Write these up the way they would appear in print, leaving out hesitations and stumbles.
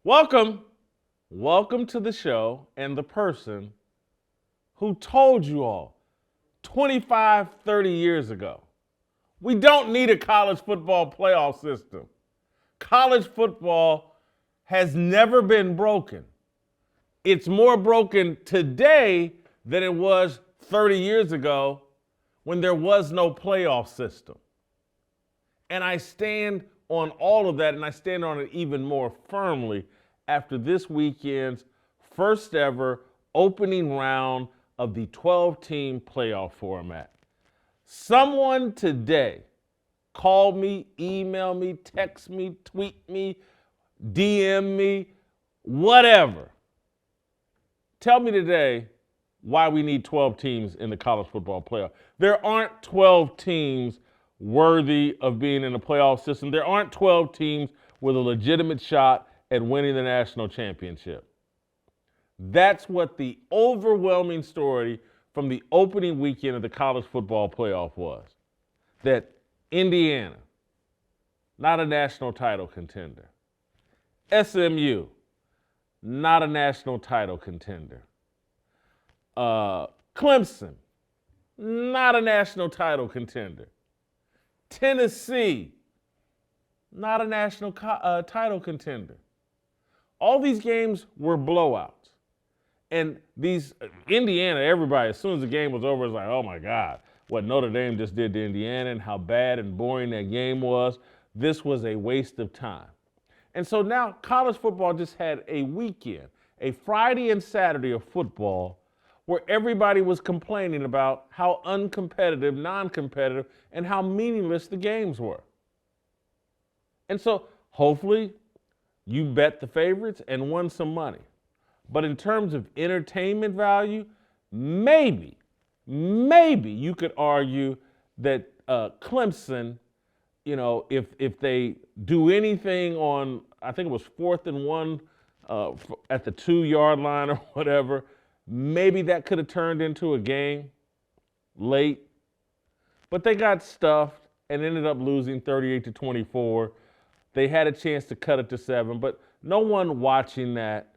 Welcome to the show and the person who told you all 25, 30 years ago, we don't need a college football playoff system. College football has never been broken. It's more broken today than it was 30 years ago when there was no playoff system. And I stand on all of that, and I stand on it even more firmly after this weekend's first ever opening round of the 12-team playoff format. Someone today called me, emailed me, text me, tweet me, DM me, whatever. Tell me today why we need 12 teams in the college football playoff. There aren't 12 teams worthy of being in the playoff system. There aren't 12 teams with a legitimate shot at winning the national championship. That's what the overwhelming story from the opening weekend of the college football playoff was. That Indiana, not a national title contender. SMU, not a national title contender. Clemson, not a national title contender. Tennessee, not a national title contender. All these games were blowouts. And these, Indiana, everybody, as soon as the game was over, was like, oh my God, what Notre Dame just did to Indiana and how bad and boring that game was. This was a waste of time. And so now college football just had a weekend, a Friday and Saturday of football where everybody was complaining about how uncompetitive, non-competitive, and how meaningless the games were. And so hopefully you bet the favorites and won some money. But in terms of entertainment value, maybe you could argue that Clemson, if they do anything on, I think it was 4th and 1 at the 2-yard line or whatever, maybe that could have turned into a game late. But they got stuffed and ended up losing 38-24. They had a chance to cut it to 7, but no one watching that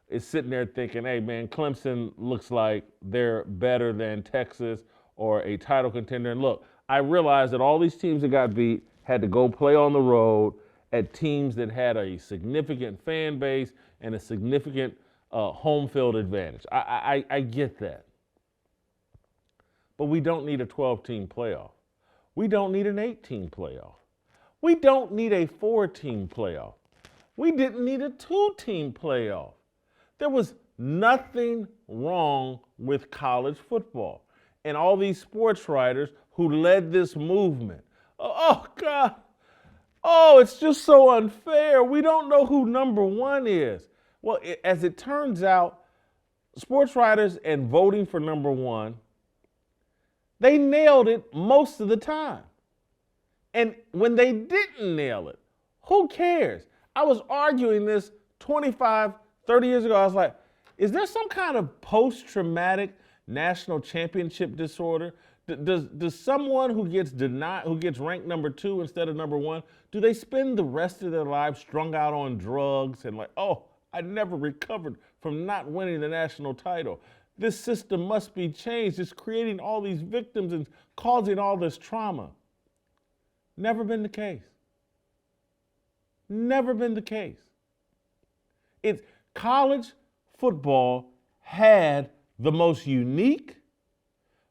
is sitting there thinking, hey man, Clemson looks like they're better than Texas or a title contender. And look, I realize that all these teams that got beat had to go play on the road at teams that had a significant fan base and a significant home field advantage. I get that. But we don't need a 12-team playoff. We don't need an 8-team playoff. We don't need a 4-team playoff. We didn't need a 2-team playoff. There was nothing wrong with college football. And all these sports writers who led this movement, oh God, oh, it's just so unfair. We don't know who number one is. Well, as it turns out, sports writers and voting for number one, they nailed it most of the time. And when they didn't nail it, who cares? I was arguing this 25, 30 years ago. I was like, is there some kind of post-traumatic national championship disorder? Does someone who gets ranked number 2 instead of number 1, do they spend the rest of their lives strung out on drugs and like, oh, I never recovered from not winning the national title? This system must be changed. It's creating all these victims and causing all this trauma. Never been the case. Never been the case. College football had the most unique,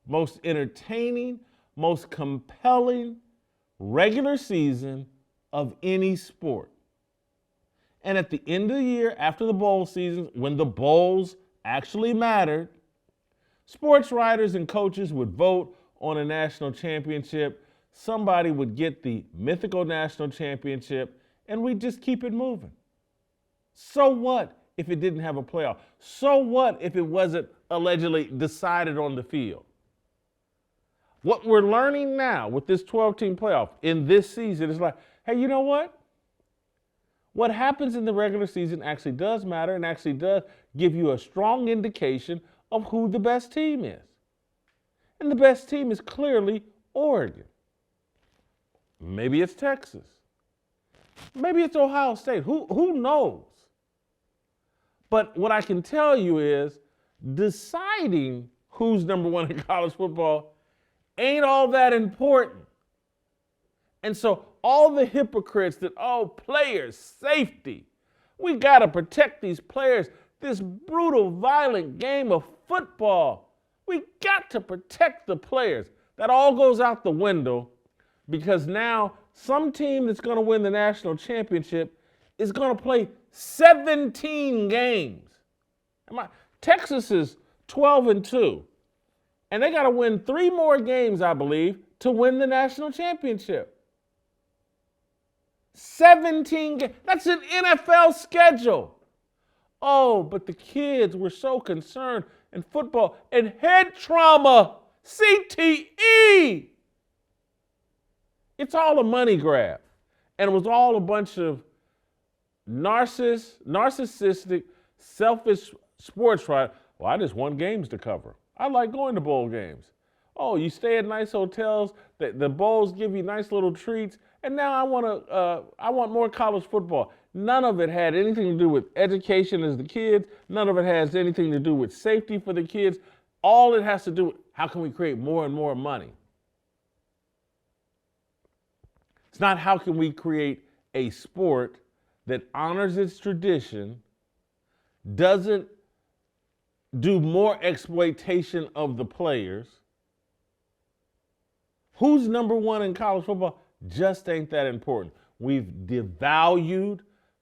most entertaining, most compelling regular season of any sport. And at the end of the year, after the bowl season, when the bowls actually mattered, sports writers and coaches would vote on a national championship. Somebody would get the mythical national championship, and we'd just keep it moving. So what if it didn't have a playoff? So what if it wasn't allegedly decided on the field? What we're learning now with this 12-team playoff in this season is like, hey, you know what? What happens in the regular season actually does matter and actually does give you a strong indication of who the best team is. And the best team is clearly Oregon. Maybe it's Texas. Maybe it's Ohio State. Who knows? But what I can tell you is deciding who's number one in college football ain't all that important. And so all the hypocrites that, players, safety, we got to protect these players. This brutal, violent game of football, we got to protect the players. That all goes out the window because now some team that's going to win the national championship is going to play 17 games. Texas is 12-2, and they got to win 3 more games, I believe, to win the national championship. 17 games. That's an NFL schedule. Oh, but the kids were so concerned in football and head trauma, CTE. It's all a money grab. And it was all a bunch of narcissistic, selfish sports writers. Well, I just want games to cover. I like going to bowl games. Oh, you stay at nice hotels, the bowls give you nice little treats, and now I want more college football. None of it had anything to do with education as the kids. None of it has anything to do with safety for the kids. All it has to do with how can we create more and more money. It's not how can we create a sport that honors its tradition, doesn't do more exploitation of the players. Who's number one in college football just ain't that important. We've devalued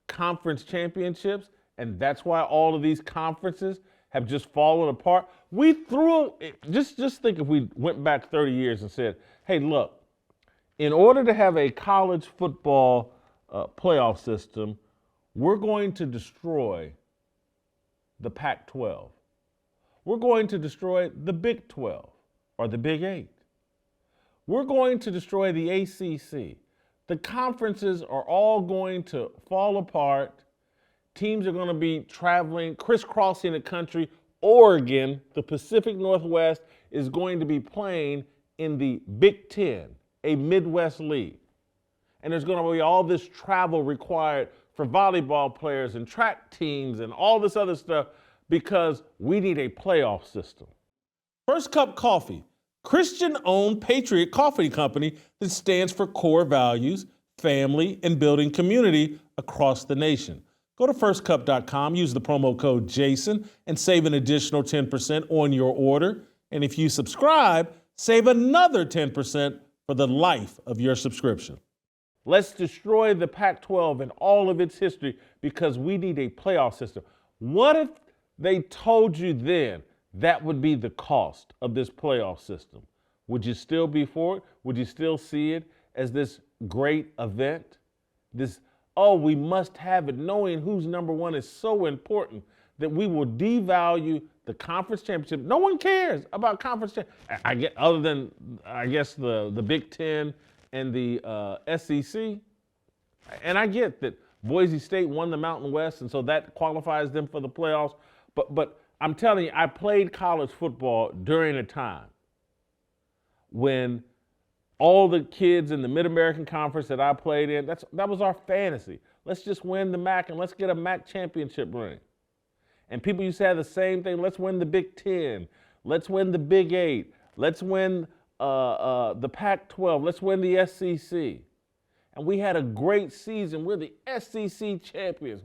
conference championships, and that's why all of these conferences have just fallen apart. We threw, just think if we went back 30 years and said, hey, look, in order to have a college football playoff system, we're going to destroy the Pac-12. We're going to destroy the Big 12 or the Big 8. We're going to destroy the ACC. The conferences are all going to fall apart. Teams are going to be traveling, crisscrossing the country. Oregon, the Pacific Northwest, is going to be playing in the Big Ten, a Midwest league. And there's going to be all this travel required for volleyball players and track teams and all this other stuff because we need a playoff system. First Cup Coffee, Christian-owned Patriot Coffee Company that stands for core values, family, and building community across the nation. Go to firstcup.com, use the promo code JASON, and save an additional 10% on your order. And if you subscribe, save another 10% for the life of your subscription. Let's destroy the Pac-12 and all of its history because we need a playoff system. What if they told you then that would be the cost of this playoff system? Would you still be for it? Would you still see it as this great event? We must have it. Knowing who's number one is so important that we will devalue the conference championship. No one cares about conference championship. Other than, I guess, the Big Ten and the SEC. And I get that Boise State won the Mountain West, and so that qualifies them for the playoffs. But I'm telling you, I played college football during a time when all the kids in the Mid-American Conference that I played in, that was our fantasy. Let's just win the MAC and let's get a MAC championship ring. And people used to have the same thing. Let's win the Big Ten. Let's win the Big 8. Let's win the Pac-12. Let's win the SEC. And we had a great season. We're the SEC champions.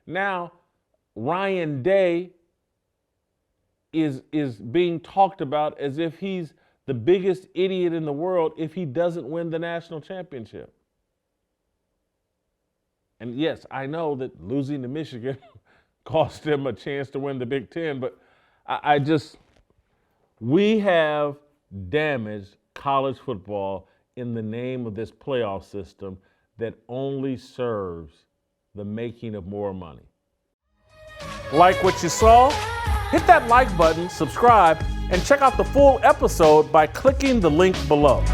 Now Ryan Day is being talked about as if he's the biggest idiot in the world if he doesn't win the national championship. And yes, I know that losing to Michigan cost him a chance to win the Big Ten, but we have damaged college football in the name of this playoff system that only serves the making of more money. Like what you saw? Hit that like button, subscribe, and check out the full episode by clicking the link below.